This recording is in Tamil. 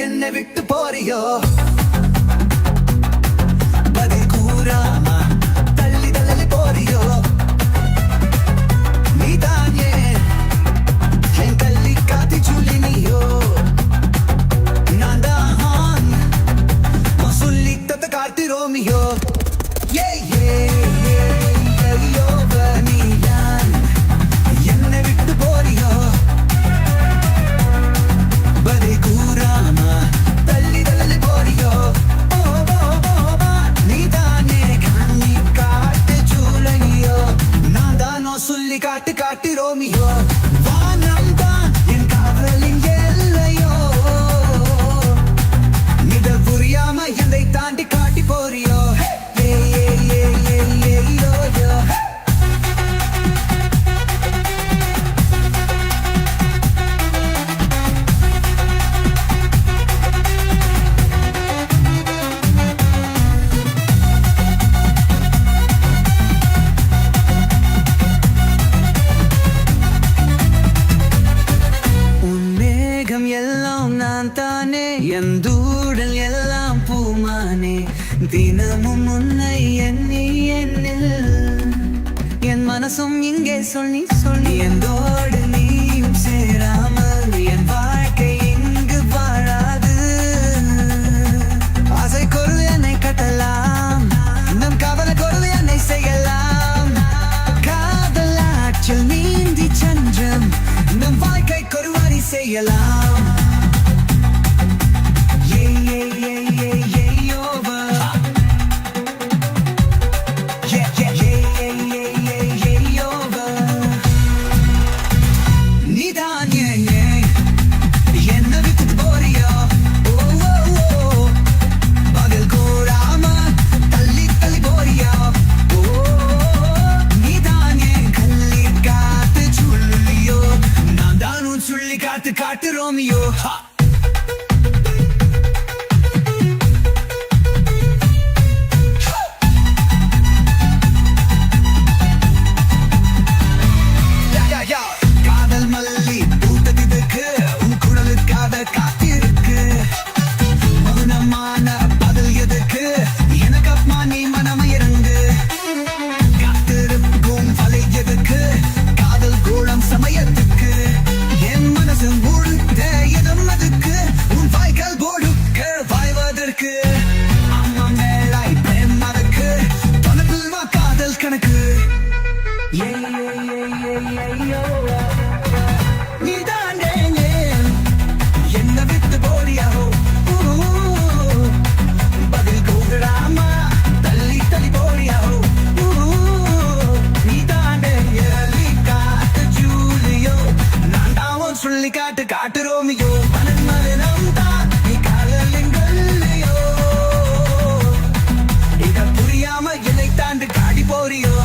என்னை விட்டு போறியோ பதில் கூறாம தள்ளி தள்ளி போறியோ நீதானே என் தள்ளி காத்தி சொல்லினியோ நான் தான் சொல்லி தத்த கார்த்தி ரோமியோ ஏ ஏ என்னை விட்டு போறியோ பதில் கூறாம தள்ளி தள்ளி போறியோ நீதானே கண்ணி காட்டு சூளையோ நான் தானோ சொல்லி காட்டு காட்டு ரோமியோ வானம் தான் என் காதலின் எல்லையோ நித புரியாம என்னை தாண்டி காட்டி போறியோ எல்லாம் நான் தானே என் தூடல் எல்லாம் பூமானே தினமும் உன்னை எண்ணி எண்ணில் என் மனசும் இங்கே சொல்லி சொல்லி எந்தோடு நீயும் சேராமல் என் வாழ்க்கை இங்கு வாழாது ஆசை கொரு என்னை கட்டலாம் நம் கவலை கொரு என்னை செய்யலாம் காதலாற்றில் நீந்தி சந்திரம் நம் வாழ்க்கை கொருவாரி செய்யலாம் காட்டு ரோமியோ காதல் மல்லி பூத்ததுக்கு உன் குரலுக்காக காத்திருக்கு மௌனமான பதில் எதுக்கு எனக்கு அப்மா நீ மனம் இறங்கு காத்திருக்கும் வலை எதுக்கு காதல் கோலம் சமயத்துக்கு என் மனசு முழுத்த இடம் அதுக்கு உன் வாய்கள் போடுக்கு வாய்வதற்கு அம்மா மேலாய் பிரேம் அதுக்கு தொலைவில் வா காதல் கணக்கு நீதானே என்ன விட்டு போறியோ பதில் கூறாம தள்ளி தள்ளி போறியோ நீதானே எலி காட்டு ஜூலியோ நான் தான் சொல்லி காட்டு காட்டு ரோமியோ மனம் தான் நீ காதலிங்கல்லையோ இத புரியாம என்னை தாண்டு காடி போறியோ